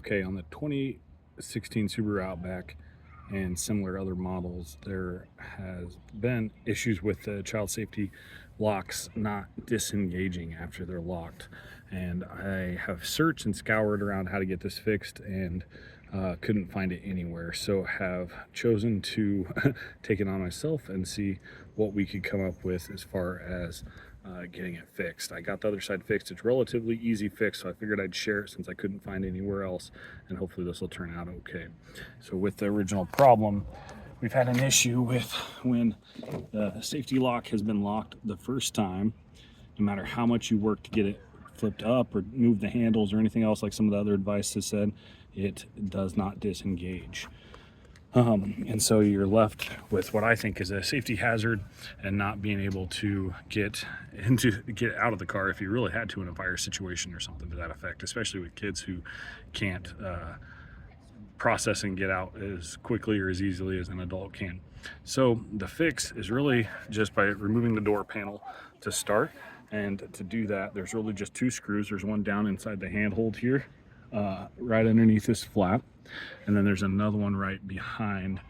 Okay, on the 2016 Subaru Outback and similar other models, there has been issues with the child safety locks not disengaging after they're locked. And I have searched and scoured around how to get this fixed and couldn't find it anywhere. So have chosen to take it on myself and see what we could come up with as far as getting it fixed. I got the other side fixed. It's relatively easy fix, so I figured I'd share it since I couldn't find anywhere else, and hopefully this will turn out okay. So with the original problem, we've had an issue with when the safety lock has been locked the first time. No matter how much you work to get it flipped up or move the handles or anything else like some of the other advice has said, it does not disengage. And so you're left with what I think is a safety hazard and not being able to get out of the car if you really had to in a fire situation or something to that effect, especially with kids who can't process and get out as quickly or as easily as an adult can. So the fix is really just by removing the door panel to start. And to do that, there's really just two screws. There's one down inside the handhold here, right underneath this flap. And then there's another one right behind,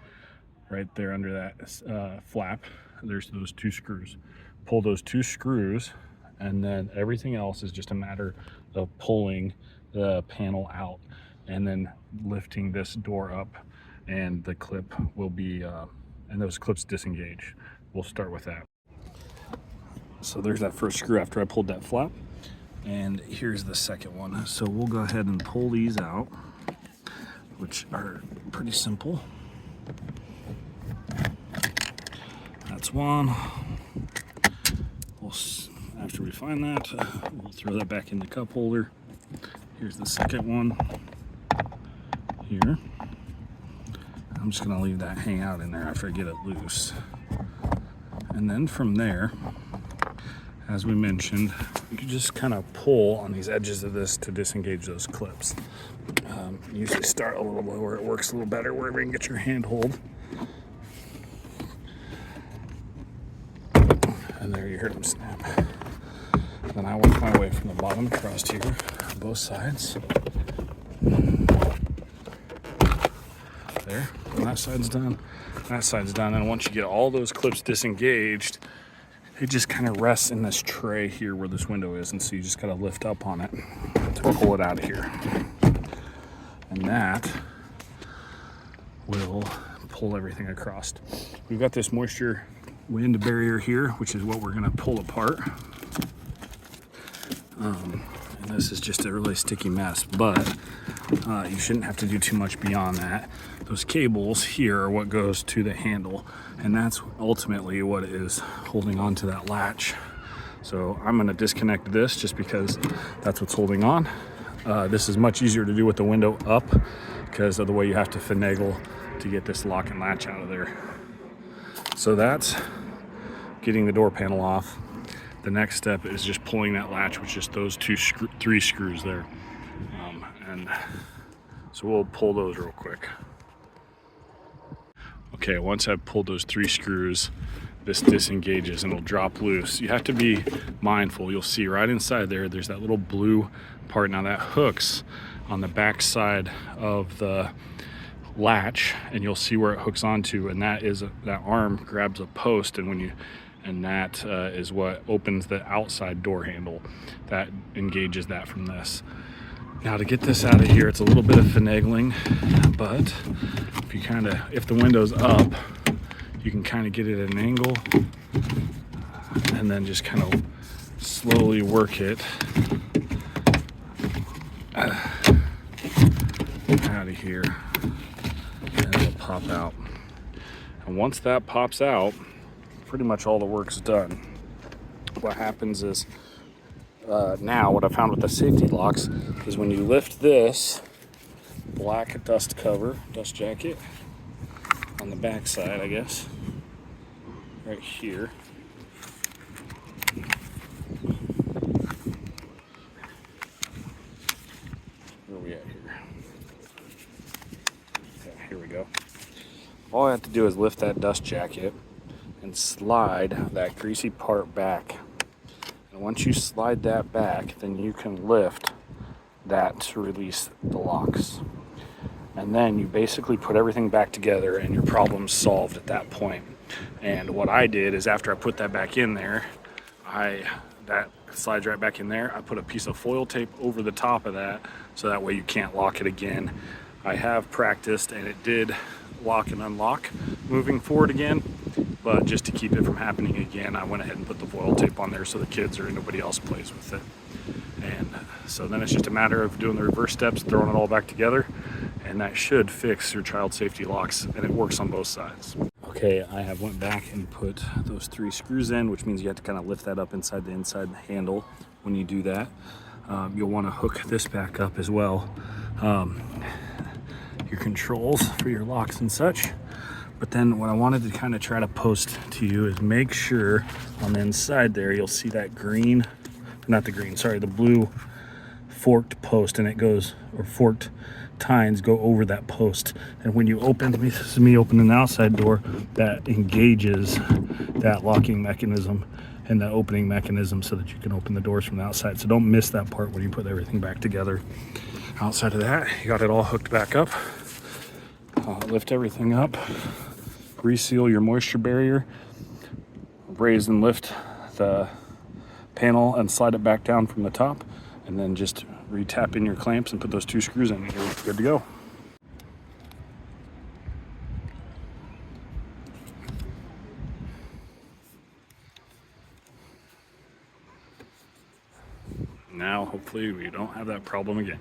right there under that flap. There's those two screws. Pull those two screws, and then everything else is just a matter of pulling the panel out and then lifting this door up, and the clip will be, and those clips disengage. We'll start with that. So there's that first screw after I pulled that flap, and here's the second one. So we'll go ahead and pull these out, which are pretty simple. That's one. After we find that, we'll throw that back in the cup holder. Here's the second one here. I'm just gonna leave that hang out in there after I get it loose. And then from there, as we mentioned, you can just kind of pull on these edges of this to disengage those clips. Usually start a little lower, it works a little better wherever you can get your hand hold. And there you heard them snap. Then I work my way from the bottom across here, both sides. There, and that side's done, that side's done. And once you get all those clips disengaged, it just kind of rests in this tray here where this window is, and so you just gotta lift up on it to pull it out of here. And that will pull everything across. We've got this moisture wind barrier here, which is what we're gonna pull apart. And this is just a really sticky mess, but you shouldn't have to do too much beyond that. Those cables here are what goes to the handle, and that's ultimately what is holding on to that latch. So I'm gonna disconnect this just because that's what's holding on. This is much easier to do with the window up because of the way you have to finagle to get this lock and latch out of there. So that's getting the door panel off. The next step is just pulling that latch with just those three screws there. And so we'll pull those real quick. Okay, once I've pulled those three screws, this disengages and it'll drop loose. You have to be mindful. You'll see right inside there, there's that little blue part. Now that hooks on the back side of the latch, and you'll see where it hooks onto, and that is that arm grabs a post, and that is what opens the outside door handle. That engages that from this. Now to get this out of here, it's a little bit of finagling, but if the window's up, you can kind of get it at an angle and then just kind of slowly work it out of here, and it'll pop out. And once that pops out, pretty much all the work's done. What happens is, now what I found with the safety locks is when you lift this black dust jacket on the back side, I guess, right here. Where are we at here? Okay, here we go. All I have to do is lift that dust jacket and slide that greasy part back. And once you slide that back, then you can lift that to release the locks. And then you basically put everything back together and your problem's solved at that point. And what I did is after I put that back in there, that slides right back in there. I put a piece of foil tape over the top of that so that way you can't lock it again. I have practiced and it did lock and unlock moving forward again, but just to keep it from happening again, I went ahead and put the foil tape on there so the kids or nobody else plays with it. And so then it's just a matter of doing the reverse steps, throwing it all back together, and that should fix your child safety locks, and it works on both sides. Okay, I have went back and put those 3 screws in, which means you have to kind of lift that up inside the handle when you do that. You'll want to hook this back up as well. Your controls for your locks and such. But then what I wanted to kind of try to post to you is make sure on the inside there, you'll see that green, not the green, sorry, the blue forked post, and it goes, or forked tines go over that post. And when you open, this is me opening the outside door, that engages that locking mechanism and that opening mechanism so that you can open the doors from the outside. So don't miss that part when you put everything back together. Outside of that, you got it all hooked back up. Lift everything up, reseal your moisture barrier, raise and lift the panel and slide it back down from the top, and then just re-tap in your clamps and put those 2 screws in and you're good to go. Now hopefully we don't have that problem again.